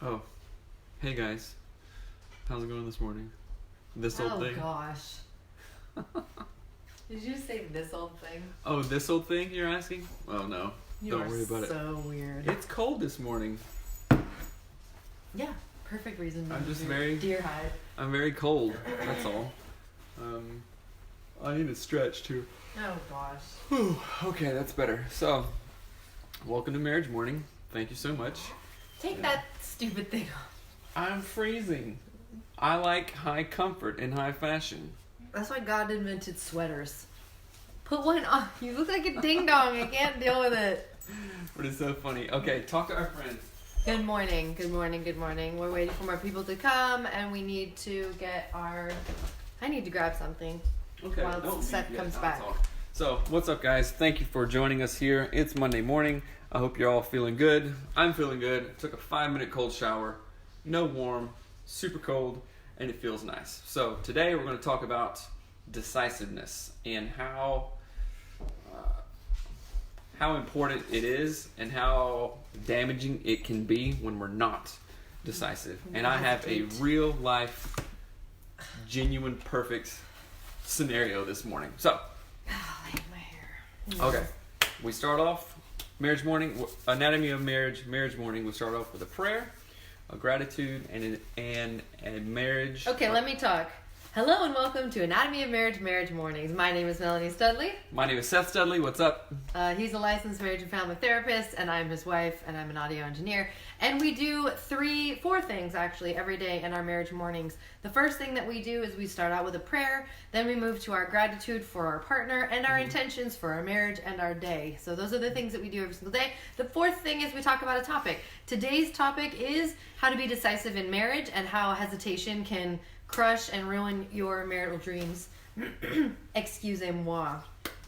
Oh, hey guys. How's it going this morning? This old thing? Oh gosh. Did you say this old thing? Oh, this old thing you're asking? Oh no. Don't worry about it. So weird. It's cold this morning. Yeah, perfect reason to I'm just do very- deer hide. I'm very cold. That's all. I need to stretch too. Oh gosh. Whew, okay, that's better. So, welcome to Marriage Morning. Thank you so much. Take that stupid thing off. I'm freezing. I like high comfort and high fashion. That's why God invented sweaters. Put one on. You look like a ding dong. I can't deal with it. But it's so funny. Okay, talk to our friends. Good morning. Good morning. Good morning. We're waiting for more people to come, and we need to get our. I need to grab something. Okay, While don't Seth leave yet. comes I'll back. talk. So, what's up, guys? Thank you for joining us here. It's Monday morning. I hope you're all feeling good. I'm feeling good. Took a 5-minute cold shower. No warm, super cold, and it feels nice. So, today we're going to talk about decisiveness and how important it is and how damaging it can be when we're not decisive. And I have a real life, genuine, perfect scenario this morning. So, I hate my hair. okay, we start off marriage morning, anatomy of marriage morning. We start off with a prayer, a gratitude, and a marriage. Okay, let me talk. Hello and welcome to Anatomy of Marriage Mornings. My name is Melanie Studley. My name is Seth Studley. What's up? He's a licensed marriage and family therapist, and I'm his wife, and I'm an audio engineer. And we do 4 things actually every day in our marriage mornings. The first thing that we do is we start out with a prayer, then we move to our gratitude for our partner and our intentions for our marriage and our day. So those are the things that we do every single day. The 4th thing is we talk about a topic. Today's topic is how to be decisive in marriage and how hesitation can crush and ruin your marital dreams. Excusez-moi.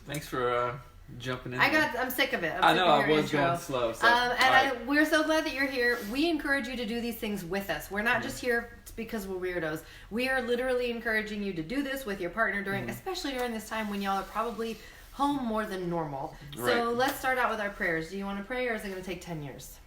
Thanks for jumping in. I'm sick of it. I know I was going slow. So, we're so glad that you're here. We encourage you to do these things with us. We're not just here because we're weirdos. We are literally encouraging you to do this with your partner especially during this time when y'all are probably home more than normal. Right. So let's start out with our prayers. Do you want to pray, or is it going to take 10 years?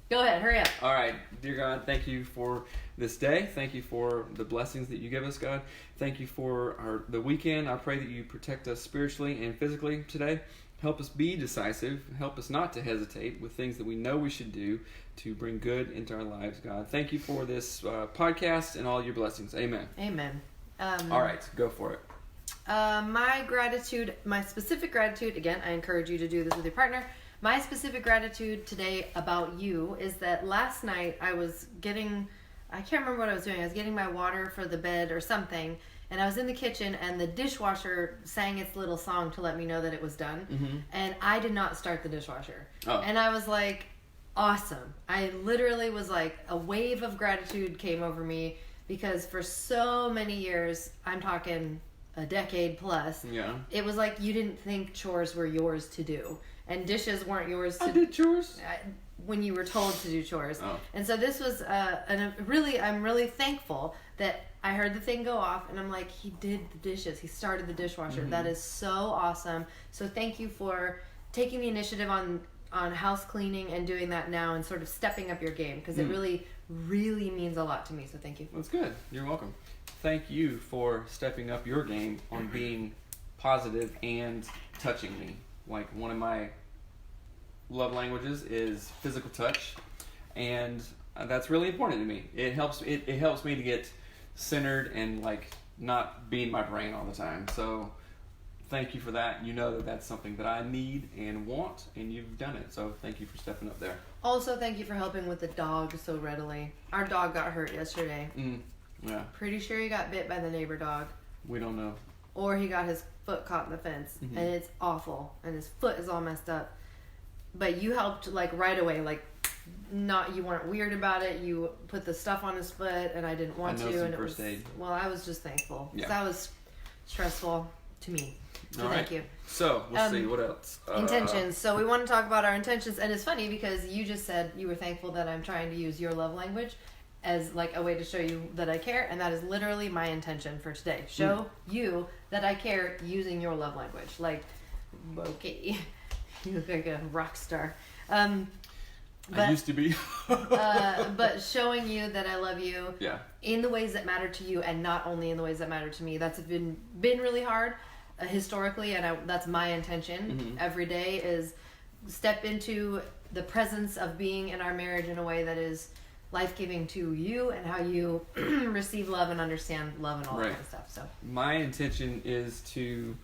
Go ahead, hurry up. All right. Dear God, thank you for this day. Thank you for the blessings that you give us, God. Thank you for the weekend. I pray that you protect us spiritually and physically today. Help us be decisive. Help us not to hesitate with things that we know we should do to bring good into our lives, God. Thank you for this podcast and all your blessings. Amen. Amen. All right, go for it. My specific gratitude, again, I encourage you to do this with your partner. My specific gratitude today about you is that last night I can't remember what I was doing. I was getting my water for the bed or something, and I was in the kitchen, and the dishwasher sang its little song to let me know that it was done, and I did not start the dishwasher. Oh. And I was like, awesome. I literally was like, a wave of gratitude came over me, because for so many years, I'm talking a decade plus, it was like you didn't think chores were yours to do. And dishes weren't yours to do. I did chores? When you were told to do chores. Oh. And so this was, I'm really thankful that I heard the thing go off, and I'm like, he did the dishes. He started the dishwasher. That is so awesome. So thank you for taking the initiative on house cleaning and doing that now and sort of stepping up your game, because it really, really means a lot to me. So thank you. That's good. You're welcome. Thank you for stepping up your game on being positive and touching me. Like, one of my love languages is physical touch, and that's really important to me. It helps me to get centered and like not be in my brain all the time. So thank you for that. You know that that's something that I need and want, and you've done it. So thank you for stepping up there. Also, thank you for helping with the dog so readily. Our dog got hurt yesterday. Yeah. Pretty sure he got bit by the neighbor dog. We don't know. Or he got his foot caught in the fence, and it's awful, and his foot is all messed up. But you helped like right away, like you weren't weird about it. You put the stuff on his foot, and I didn't want to. And first aid. Well, I was just thankful. Yeah. That was stressful to me. So all right. Thank you. So let's see what else. Intentions. So we want to talk about our intentions, and it's funny because you just said you were thankful that I'm trying to use your love language as like a way to show you that I care, and that is literally my intention for today. Show you that I care using your love language. Like, okay, you look like a rock star. I used to be. But showing you that I love you Yeah. in the ways that matter to you, and not only in the ways that matter to me. That's been really hard historically, and that's my intention every day is step into the presence of being in our marriage in a way that is life-giving to you and how you receive love and understand love and all that kind of stuff. So my intention is to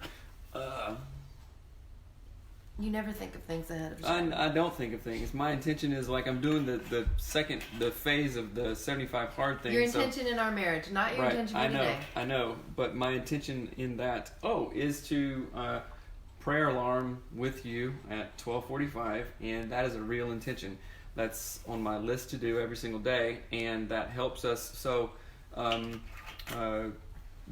you never think of things ahead of time. I don't think of things. My intention is like I'm doing the phase of the 75 hard thing. Your intention in our marriage, not your intention for today. I know, but my intention in that is to prayer alarm with you at 12:45, and that is a real intention. That's on my list to do every single day, and that helps us. So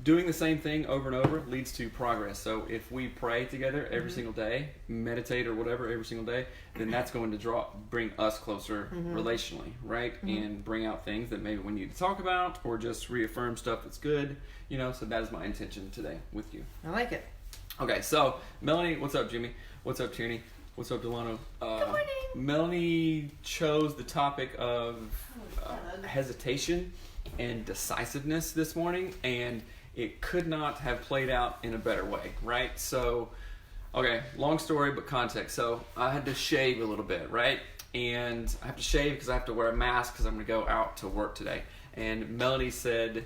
doing the same thing over and over leads to progress. So if we pray together every single day, meditate or whatever every single day, then that's going to bring us closer relationally, right? And bring out things that maybe we need to talk about, or just reaffirm stuff that's good, so that is my intention today with you. I like it. Okay, so Melanie, what's up, Jimmy? What's up, Tierney? What's up, Delano? Good morning. Melanie chose the topic of hesitation and decisiveness this morning, and it could not have played out in a better way, right? So, okay, long story, but context. So, I had to shave a little bit, right? And I have to shave because I have to wear a mask because I'm going to go out to work today. And Melanie said,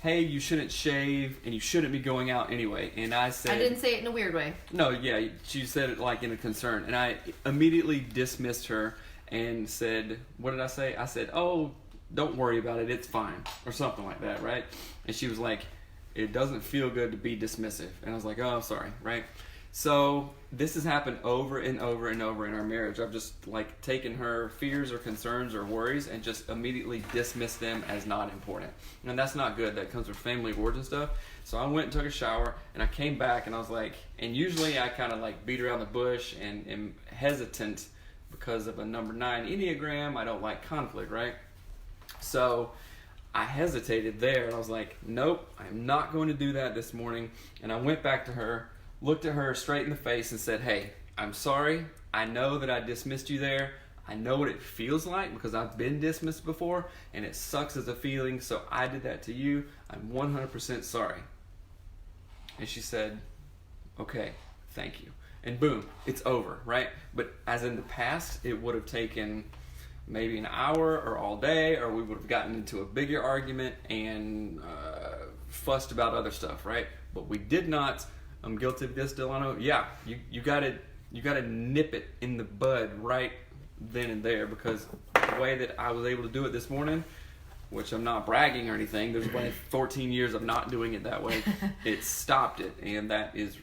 hey, you shouldn't shave and you shouldn't be going out anyway. And I said... I didn't say it in a weird way. No, yeah, she said it like in a concern. And I immediately dismissed her and said, what did I say? I said, oh, don't worry about it, it's fine, or something like that, right? And she was like, it doesn't feel good to be dismissive. And I was like, oh, I'm sorry, right? So this has happened over and over and over in our marriage. I've just like taken her fears or concerns or worries and just immediately dismissed them as not important. And that's not good. That comes with family awards and stuff. So I went and took a shower, and I came back, and I was like, and usually I kind of like beat around the bush and am hesitant because of a number 9 Enneagram. I don't like conflict, right? So I hesitated there, and I was like, nope, I'm not going to do that this morning. And I went back to her, looked at her straight in the face, and said, hey, I'm sorry. I know that I dismissed you there. I know what it feels like because I've been dismissed before, and it sucks as a feeling, so I did that to you. I'm 100% sorry. And she said, okay, thank you. And boom, it's over, right? But as in the past, it would have taken maybe an hour or all day, or we would have gotten into a bigger argument and fussed about other stuff, right? But we did not. I'm guilty of this, Delano. Yeah, you gotta nip it in the bud right then and there, because the way that I was able to do it this morning, which I'm not bragging or anything, there's been 14 years of not doing it that way. It stopped it, and that is,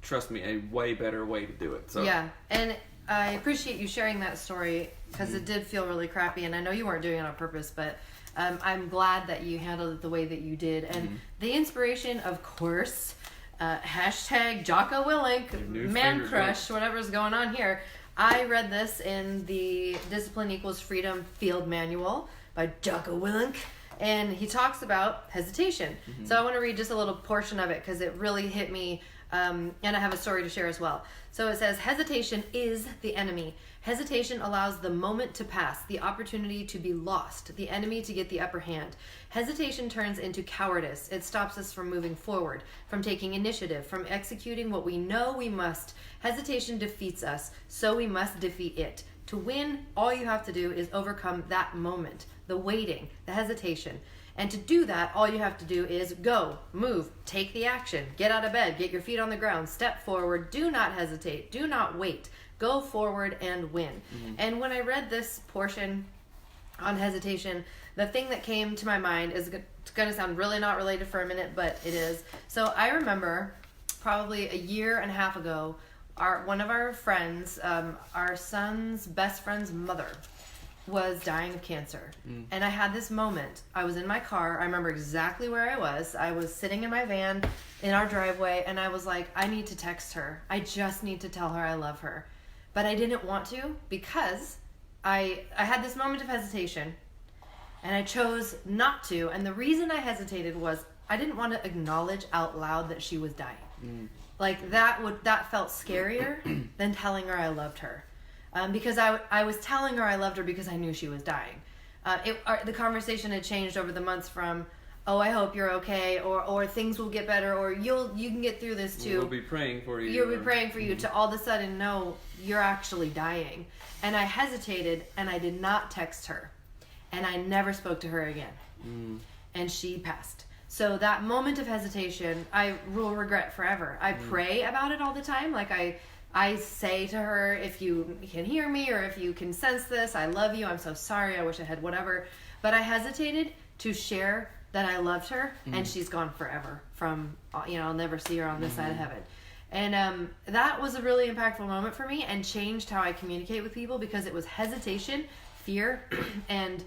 trust me, a way better way to do it. So yeah, and I appreciate you sharing that story because it did feel really crappy, and I know you weren't doing it on purpose, but I'm glad that you handled it the way that you did. And the inspiration, of course, hashtag Jocko Willink, man crush, whatever's going on here. I read this in the Discipline Equals Freedom Field Manual by Jocko Willink, and he talks about hesitation. So I want to read just a little portion of it because it really hit me, and I have a story to share as well. So it says, hesitation is the enemy. Hesitation allows the moment to pass, the opportunity to be lost, the enemy to get the upper hand. Hesitation turns into cowardice. It stops us from moving forward, from taking initiative, from executing what we know we must. Hesitation defeats us, so we must defeat it. To win, all you have to do is overcome that moment, the waiting, the hesitation. And to do that, all you have to do is go, move, take the action, get out of bed, get your feet on the ground, step forward, do not hesitate, do not wait, go forward and win. And when I read this portion on hesitation, the thing that came to my mind is going to sound really not related for a minute, but it is. So I remember probably a year and a half ago, one of our friends, our son's best friend's mother, was dying of cancer. And I had this moment. I was in my car. I remember exactly where I was. I was sitting in my van in our driveway, and I was like, I need to text her. I just need to tell her I love her. But I didn't want to because I had this moment of hesitation, and I chose not to. And the reason I hesitated was I didn't want to acknowledge out loud that she was dying. Like that felt scarier than telling her I loved her. because I was telling her I loved her because I knew she was dying. The conversation had changed over the months from, oh, I hope you're okay, or things will get better, or you can get through this too. We'll be praying for you. You'll be praying for you, to all of a sudden, no, you're actually dying. And I hesitated, and I did not text her. And I never spoke to her again. And she passed. So that moment of hesitation, I will regret forever. I pray about it all the time. Like I say to her, if you can hear me or if you can sense this, I love you. I'm so sorry. I wish I had whatever. But I hesitated to share that I loved her, and she's gone forever from, I'll never see her on this side of heaven. And that was a really impactful moment for me and changed how I communicate with people, because it was hesitation, fear, and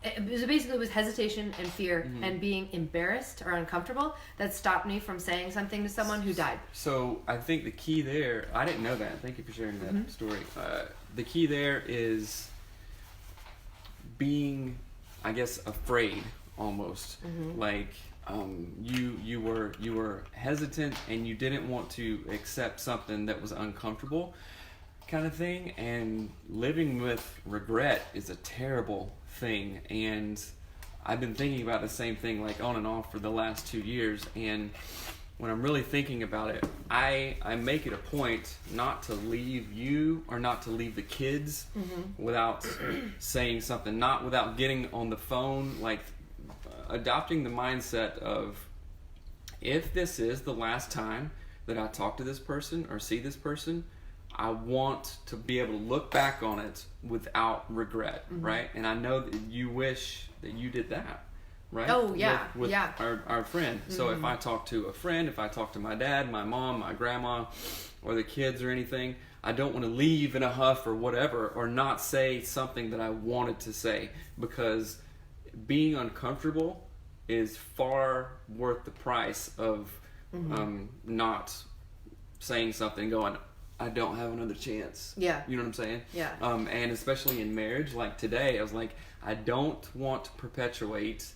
it was hesitation and fear and being embarrassed or uncomfortable that stopped me from saying something to someone who died. So I think the key there, I didn't know that. Thank you for sharing that story. The key there is being, I guess, afraid almost. Like you were hesitant and you didn't want to accept something that was uncomfortable, kind of thing. And living with regret is a terrible thing, and I've been thinking about the same thing like on and off for the last 2 years. And when I'm really thinking about it, I make it a point not to leave you or not to leave the kids without saying something, not without getting on the phone, like adopting the mindset of, if this is the last time that I talk to this person or see this person, I want to be able to look back on it without regret, right? And I know that you wish that you did that, right? Oh, yeah, with our friend. So if I talk to a friend, if I talk to my dad, my mom, my grandma, or the kids or anything, I don't want to leave in a huff or whatever, or not say something that I wanted to say, because being uncomfortable is far worth the price of not saying something, going, I don't have another chance. Yeah. You know what I'm saying? Yeah. And especially in marriage, like today, I was like, I don't want to perpetuate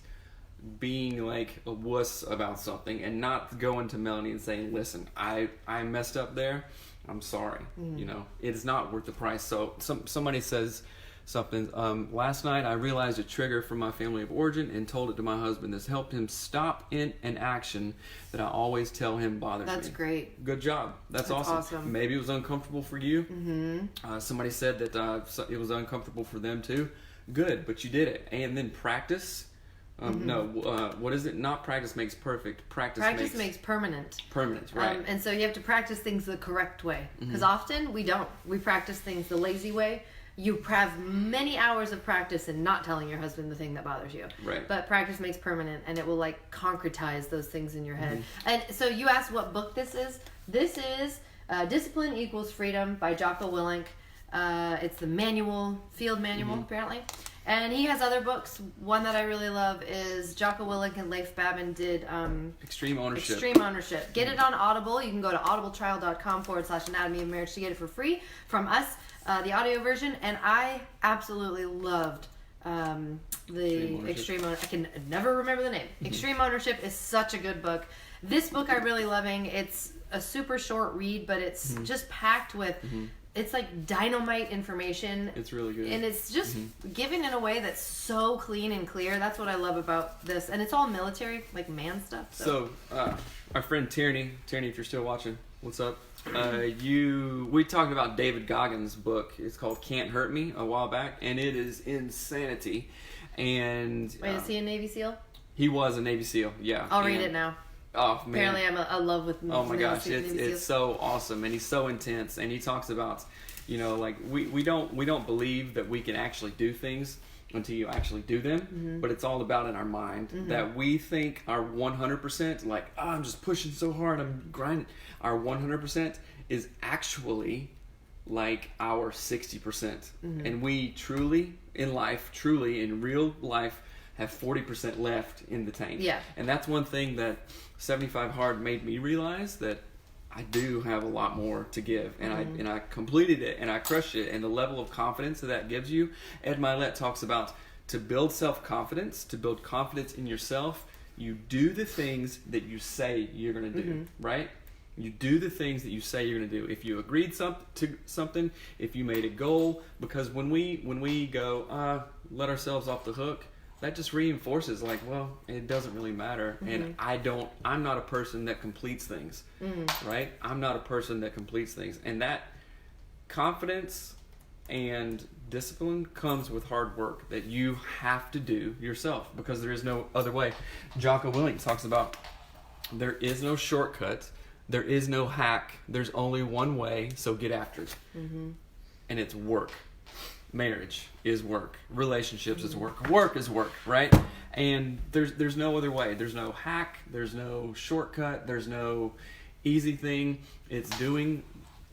being like a wuss about something and not going to Melanie and saying, listen, I messed up there. I'm sorry. It is not worth the price. So somebody says something, last night I realized a trigger from my family of origin and told it to my husband. This helped him stop in an action that I always tell him bothers me. That's great. Good job. That's awesome. Maybe it was uncomfortable for you. Somebody said that it was uncomfortable for them too. Good, but you did it. And then practice. What is it? Not practice makes perfect. Practice makes permanent. Permanent, right. And so you have to practice things the correct way. Because often we don't. We practice things the lazy way. You have many hours of practice in not telling your husband the thing that bothers you. Right. But practice makes permanent, and it will like concretize those things in your head. And so you asked what book this is. This is Discipline Equals Freedom by Jocko Willink. It's the field manual, apparently. And he has other books. One that I really love is Jocko Willink and Leif Babin did Extreme Ownership. Extreme Ownership. Get it on Audible. You can go to audibletrial.com/anatomy of marriage to get it for free from us, the audio version. And I absolutely loved the Extreme Ownership. I can never remember the name. Extreme Ownership is such a good book. This book I'm really loving. It's a super short read, but it's just packed with... It's like dynamite information. It's really good. And it's just given in a way that's so clean and clear. That's what I love about this. And it's all military, like man stuff. So our friend Tierney, if you're still watching, what's up? We talked about David Goggins' book. It's called Can't Hurt Me a while back, and it is insanity. And wait, is he a Navy SEAL? He was a Navy SEAL, yeah. I'll read it now. Oh man! Apparently, I'm in love with. Oh my gosh, it's so awesome, and he's so intense, and he talks about, like we don't believe that we can actually do things until you actually do them, but it's all about in our mind that we think our 100%, like, oh, I'm just pushing so hard, I'm grinding. Our 100% is actually like our 60%, and we truly in real life have 40% left in the tank. Yeah. And that's one thing that 75 Hard made me realize, that I do have a lot more to give. And I completed it and I crushed it. And the level of confidence that gives you, Ed Milet talks about, to build self-confidence, to build confidence in yourself, you do the things that you say you're going to do, right? You do the things that you say you're going to do. If you agreed to something, if you made a goal, because when we go let ourselves off the hook, that just reinforces like, well, it doesn't really matter. And I'm not a person that completes things, right? I'm not a person that completes things. And that confidence and discipline comes with hard work that you have to do yourself, because there is no other way. Jocko Willink talks about there is no shortcut, there is no hack, there's only one way, so get after it. And it's work. Marriage is work. Relationships is work. Work is work, right? And there's no other way. There's no hack, there's no shortcut, there's no easy thing. It's doing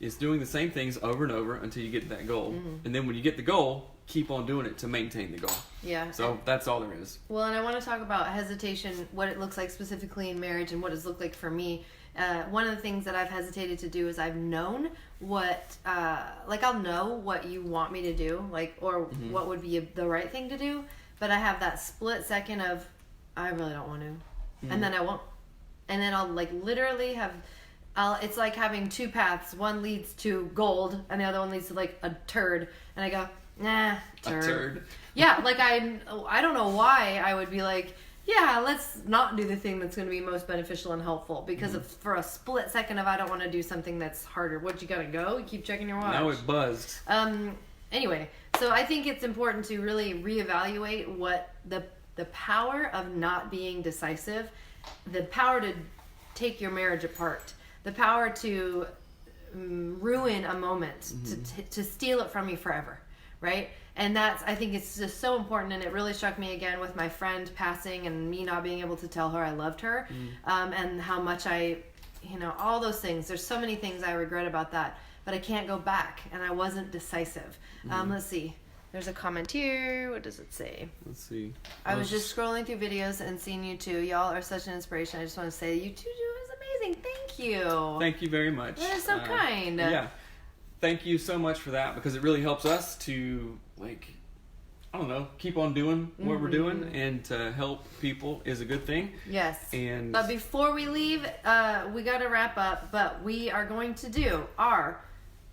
the same things over and over until you get to that goal. And then when you get the goal, keep on doing it to maintain the goal. Yeah. So that's all there is. Well, and I want to talk about hesitation, what it looks like specifically in marriage and what it's looked like for me. One of the things that I've hesitated to do is I've known what, I'll know what you want me to do, or what would be the right thing to do, but I have that split second of, I really don't want to, and then I won't. And then I'll literally have, it's like having two paths. One leads to gold, and the other one leads to a turd. And I go, nah, turd. A turd. Yeah, I don't know why I would be like, yeah, let's not do the thing that's going to be most beneficial and helpful. Because for a split second of I don't want to do something that's harder. What, you got to go? You keep checking your watch. Now it buzzed. Anyway, so I think it's important to really reevaluate what the power of not being decisive, the power to take your marriage apart, the power to ruin a moment, to steal it from you forever, right? And I think it's just so important, and it really struck me again with my friend passing and me not being able to tell her I loved her, and how much all those things. There's so many things I regret about that, but I can't go back, and I wasn't decisive. Let's see. There's a comment here. What does it say? Let's see. I was just scrolling through videos and seeing you two. Y'all are such an inspiration. I just want to say you two is amazing. Thank you. Thank you very much. You're so kind. Yeah. Thank you so much for that, because it really helps us to, keep on doing what we're doing, and to help people is a good thing. Yes. But before we leave, we got to wrap up, but we are going to do our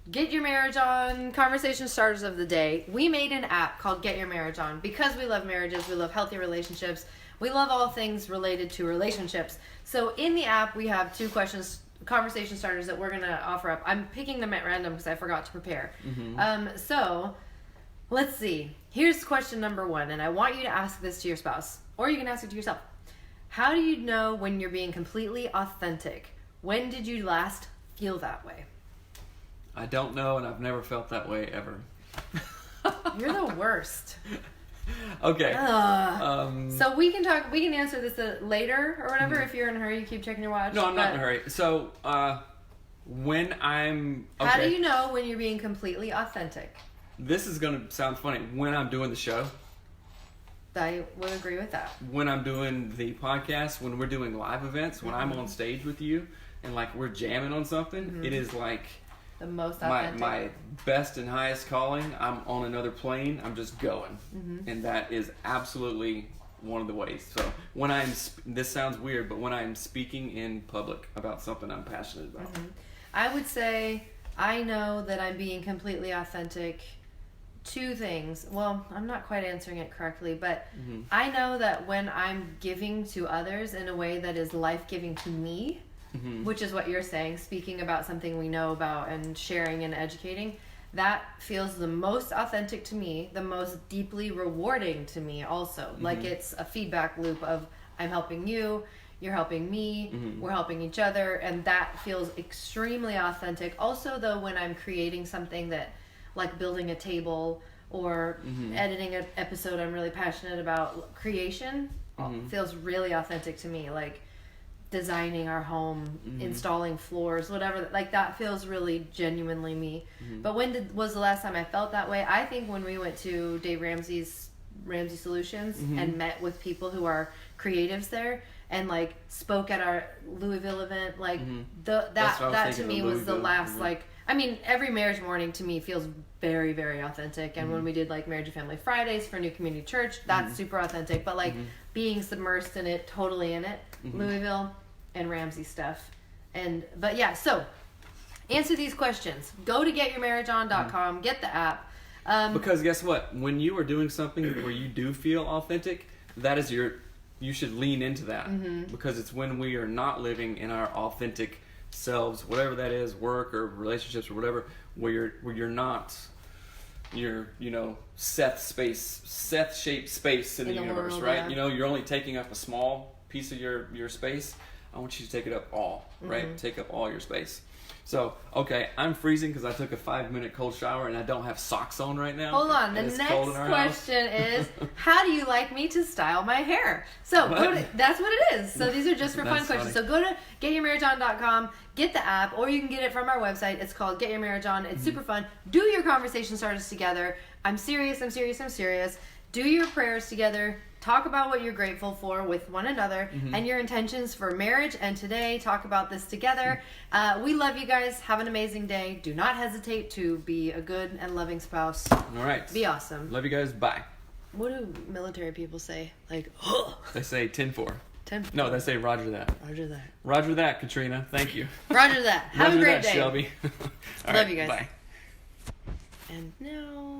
Get Your Marriage On conversation starters of the day. We made an app called Get Your Marriage On because we love marriages, we love healthy relationships, we love all things related to relationships. So in the app, we have 2 conversation starters that we're going to offer up. I'm picking them at random because I forgot to prepare. So let's see. Here's question number 1, and I want you to ask this to your spouse, or you can ask it to yourself. How do you know when you're being completely authentic? When did you last feel that way? I don't know, and I've never felt that way ever. You're the worst. Okay. So we can answer this later or whatever. If you're in a hurry, you keep checking your watch. No, I'm not in a hurry. So, when I'm... Okay. How do you know when you're being completely authentic? This is going to sound funny. When I'm doing the show. I would agree with that. When I'm doing the podcast, when we're doing live events, when I'm on stage with you, and we're jamming on something, it is the most authentic. My best and highest calling. I'm on another plane. I'm just going. And that is absolutely one of the ways. So when this sounds weird, but when I'm speaking in public about something I'm passionate about. I would say I know that I'm being completely authentic. 2 things. Well, I'm not quite answering it correctly, but I know that when I'm giving to others in a way that is life-giving to me, which is what you're saying, speaking about something we know about and sharing and educating, that feels the most authentic to me, the most deeply rewarding to me also. It's a feedback loop of I'm helping you, you're helping me, we're helping each other, and that feels extremely authentic. Also, though, when I'm creating something that, like building a table or editing an episode I'm really passionate about, creation feels really authentic to me. Designing our home, installing floors, whatever, that feels really genuinely me. But when was the last time I felt that way? I think when we went to Dave Ramsey Solutions and met with people who are creatives there and spoke at our Louisville event, that to me was the last every marriage morning to me feels very, very authentic. And when we did Marriage and Family Fridays for New Community Church, that's super authentic. But being submersed in it, totally in it, Louisville and Ramsey stuff, But yeah, so answer these questions. Go to getyourmarriageon.com, get the app. Because guess what? When you are doing something where you do feel authentic, that is you should lean into that. Because it's when we are not living in our authentic selves, whatever that is, work or relationships or whatever, where you're not Seth-shaped space in the universe, world, right? yeah. You know, you're only taking up a small piece of your space. I want you to take it up all, right? Take up all your space. So, okay, I'm freezing because I took a 5-minute cold shower and I don't have socks on right now. Hold on. The next question is, how do you like me to style my hair? So that's what it is. So these are just for fun questions. So go to getyourmarriageon.com, get the app, or you can get it from our website. It's called Get Your Marriage On. It's super fun. Do your conversation starters together. I'm serious. Do your prayers together. Talk about what you're grateful for with one another and your intentions for marriage. And today, talk about this together. We love you guys. Have an amazing day. Do not hesitate to be a good and loving spouse. All right. Be awesome. Love you guys. Bye. What do military people say? Like, They say 10-4. 10-4. No, they say Roger that. Roger that. Roger that, Katrina. Thank you. Roger that. Have Roger a great that, day. Shelby. Love you guys. Bye. And now...